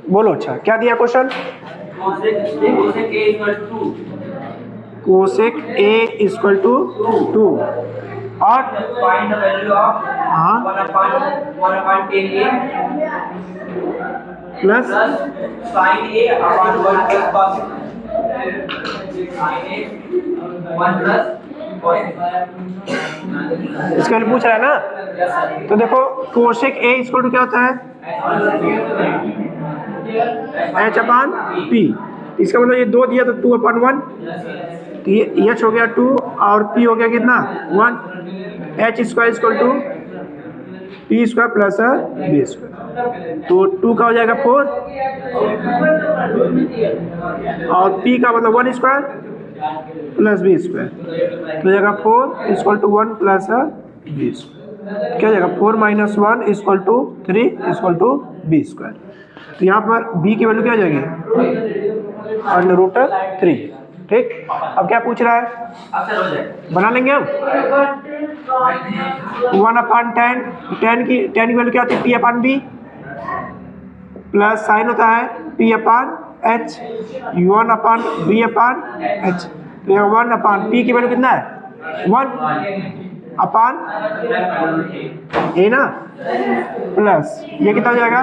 बोलो। अच्छा क्या दिया question? Cosec A equal to 2 और find the value of 1/10a plus sin a upon 1 plus cos sin a 1 plus cos इसका पूछ रहा है ना। तो देखो कोसेक ए इक्वल टू क्या होता है? एच अपान पी। इसका मतलब ये 2 दिया तो 2/1, तो ये एच हो गया 2 और पी हो गया कितना 1। H square equal to P square plus B square, तो 2 का हो जाएगा 4 और पी का मतलब 1 स्क्वायर प्लस बी स्क्वायर, तो हो जाएगा 4 equal to 1 plus B square. क्या हो जाएगा 4 minus 1 equal to 3 equal to B square. तो यहाँ पर बी की वैल्यू क्या हो जाएगी? √3। ठीक, अब क्या पूछ रहा है? बना लेंगे हम 1/10। 10 की वैल्यू क्या होती है? p/b प्लस साइन होता है p/h 1/b/h। तो 1/p की वैल्यू कितना है? 1/a ना, प्लस ये कितना हो जाएगा?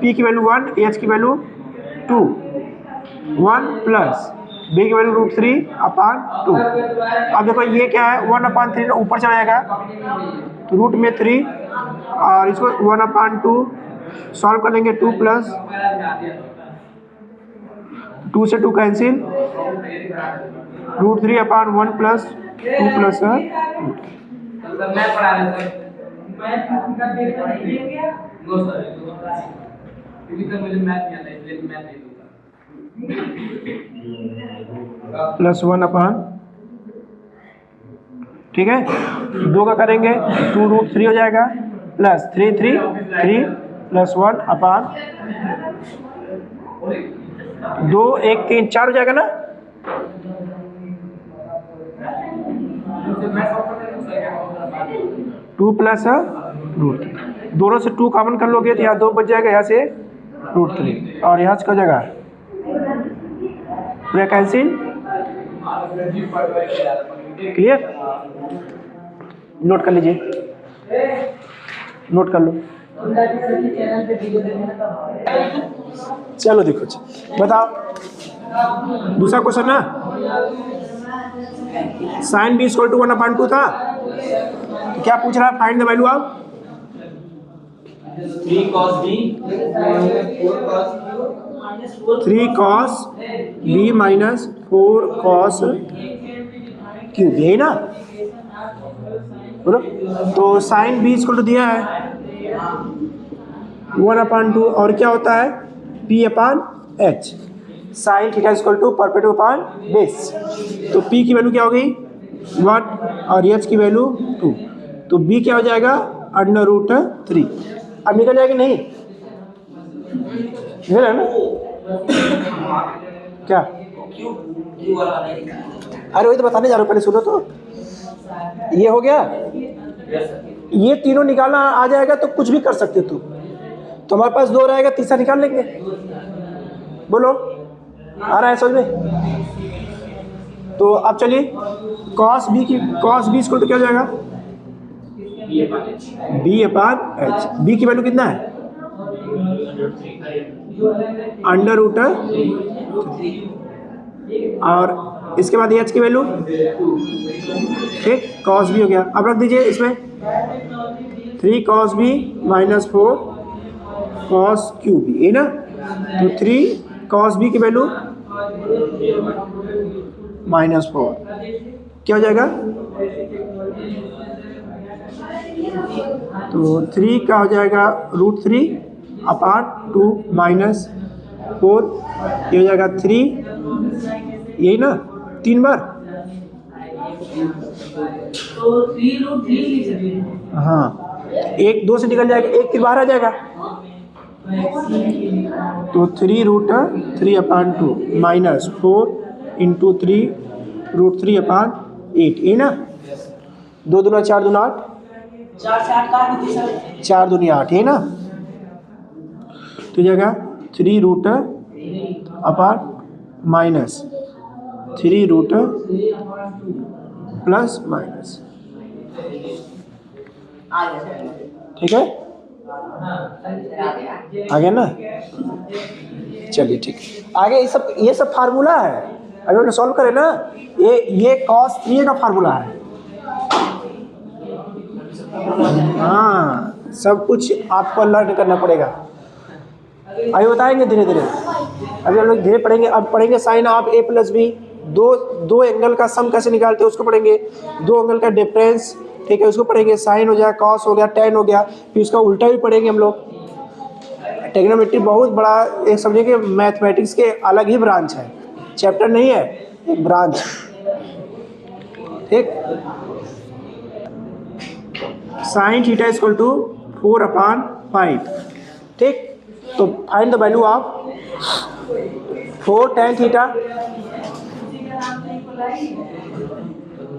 p की वैल्यू 1, h की वैल्यू 2, 1 प्लस b की वैल्यू √3/2। अब देखो ये क्या है? 1/3 ऊपर चला जाएगा तो रूट में 3 और इसको 1/2 सॉल्व कर लेंगे। 2 प्लस 2 से 2 कैंसिल, √3/1 प्लस 2 प्लस प्लस 1/, ठीक है। 2 का करेंगे 2√3 हो जाएगा प्लस 3 प्लस 1/2 1 3 4 हो जाएगा ना। 2 प्लस √3, दोनों से 2 कॉमन कर लोगे तो यहाँ 2 बच जाएगा, यहाँ से √3 और यहाँ से क्या जगह पूरा कैंसिल। क्लियर? नोट कर लीजिए, नोट कर लो। चलो देखो, बताओ दूसरा क्वेश्चन ना। साइन बी इक्वल टू 1/2 था, तो क्या पूछ रहा है? Find the value of 3 cos b 3 cos b minus 4 cos cube B, है ना। बोलो। तो साइन बी इक्वल टू दिया है 1/2 और क्या होता है? p/h। Sine theta equal to perpendicular upon base. तो p की वैल्यू क्या हो गई 1 और h की वैल्यू 2, तो b क्या हो जाएगा? √3। अब निकल जाएगी नहीं? निकल है ना? क्या? अरे वही तो बताने जा रहा हूँ, पहले सुनो तो। ये हो गया, ये तीनों निकालना आ जाएगा तो कुछ भी कर सकते हो। तो हमारे पास 2 रहेगा, तीसरा निकाल लेंगे। बोलो, आ रहा है समझ में? तो अब चलिए cos b इक्वल टू क्या हो जाएगा? b/h। b की वैल्यू कितना है? √3 और इसके बाद h की वैल्यू, ठीक, cos b हो गया। अब रख दीजिए इसमें 3 cos b minus 4 cos cube B, है ना। तो 3 cos b की वैल्यू -4 क्या हो जाएगा? तो 3 का हो जाएगा √3/2 माइनस 4, ये हो जाएगा 3, यही ना 3 बार। हाँ, 1 2 से निकल जाएगा, 1 फिर बाहर आ जाएगा। तो 3√3/2 माइनस 4 इंटू 3 √3/8, ये ना। 2 दूना 4 दूना 8, 4 से 8 काट दीजिए सर। 4 दूनी 8, ये ना तो जगह 3 root upon minus 3 root plus minus, ठीक है, आ गया ना। चलिए ठीक है, आगे ये सब फार्मूला है, अभी हमने सॉल्व करे ना, ये cos 3a का फार्मूला है। हाँ, सब कुछ आपको लर्न करना पड़ेगा, अभी बताएंगे धीरे धीरे। अभी हम लोग धीरे पढ़ेंगे, अब पढ़ेंगे sine of a plus B, दो एंगल का सम कैसे निकालते हैं उसको पढ़ेंगे, दो एंगल का डिफरेंस, ठीक है, उसको पढ़ेंगे। साइन हो गया, कॉस हो गया, टेन हो गया, फिर उसका उल्टा भी पढ़ेंगे हम लोग। ट्रिग्नोमेट्री बहुत बड़ा एक समझिए कि मैथमेटिक्स के अलग ही ब्रांच है, चैप्टर नहीं है, एक ब्रांच, ठीक। Sine theta is equal to 4/5, ठीक। तो find the value of 4 tan theta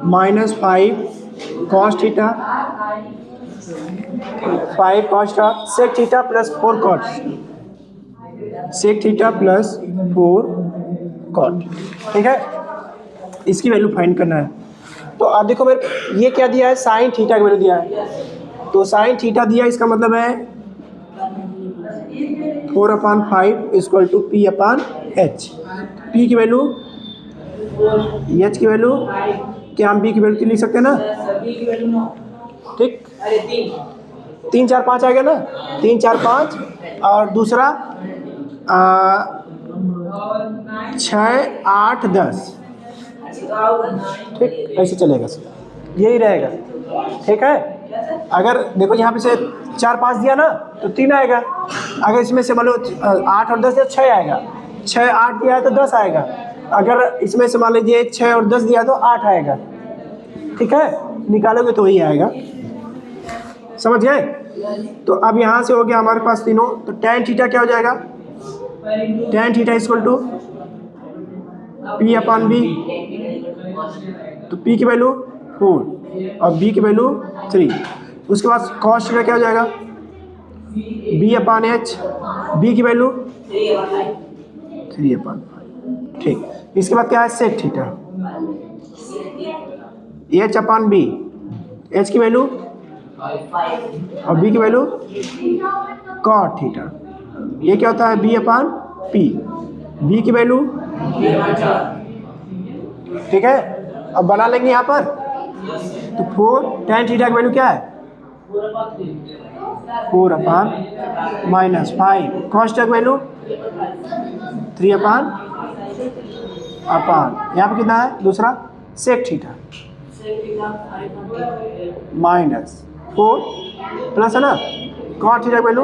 minus 5 cos theta, 5 cos sec theta plus 4 cot, sec theta plus 4 cot, ठीक है। इसकी वैल्यू फाइंड करना है। तो अब देखो मेरे ये क्या दिया है, साइन थीटा की वैल्यू दिया है, तो साइन थीटा दिया, इसका मतलब है 4/5 इक्वल टू P/H। P की वैल्यू, H की वैल्यू क्या हम B की वैल्यू लिख सकते हैं ना, बी की वैल्यू 9, ठीक। अरे 3 4 5 आ गया ना, 3 4 5, और दूसरा 6 8 10, ठीक, ऐसे चलेगा सर, यही रहेगा, ठीक है। अगर देखो यहाँ पे से 4 5 दिया ना तो 3 आएगा, अगर इसमें से मान लो 8 और 10 दिया 6 आएगा, 6 8 दिया है तो 10 आएगा, अगर इसमें से मान लीजिए 6 और 10 दिया तो 8 आएगा, ठीक है, निकालोगे तो वही आएगा, समझ गए। तो अब यहाँ से हो गया हमारे पास तीनों, तो tan थीटा क्या हो जाएगा, tan theta equal to P/B, तो P की वैल्यू 4 और B की वैल्यू 3, उसके बाद cos थीटा क्या हो जाएगा, B/H, B की वैल्यू 3/5, ठीक। इसके बाद क्या है, sec थीटा, H/B, H की वैल्यू और B की वैल्यू cot थीटा, ये क्या होता है B/P, B की वैल्यु, ठीक है। अब बना लेंगे यहाँ पर, तो 4 tan थीटा की वैल्यू क्या है, 4/-5 cos थीटा की वैल्यू 3/, यहाँ पर कितना है दूसरा, sec थीटा माइनस 4 प्लस है ना, cot थीटा की वैल्यू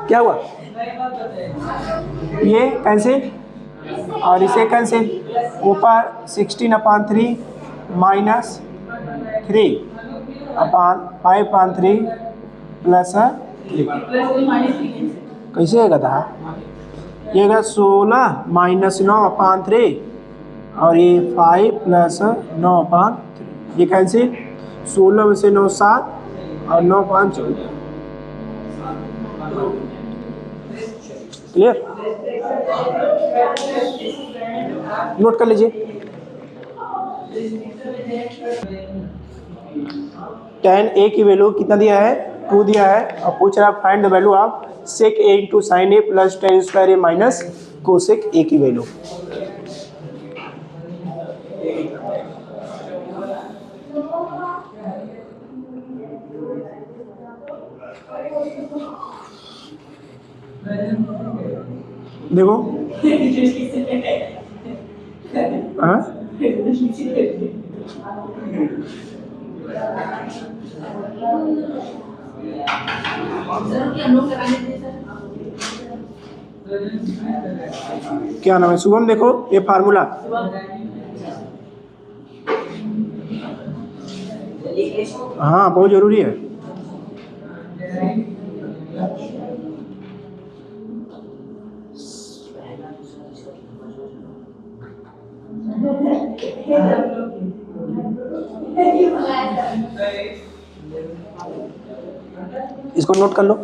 क्या हुआ, ये कैंसिल और इसे कैंसिल, ऊपर 16/3 माइनस 3/5/3 प्लस 3, कैसे आएगा था, ये होगा 16 माइनस 9/3 और ये 5 प्लस 9/3, ये कैंसिल, 16 में से 9 7 और 9/5 14, क्लियर, नोट कर लीजिए। tan A की वैल्यू कितना दिया है, 2 दिया है, और पूछ रहा है find the value of sec A into sine A plus tan square A minus cosec A की वैल्यू। देखो हाँ, क्या नाम है शुभम, देखो ये फार्मूला, हाँ बहुत जरूरी है। इसको नोट कर लो।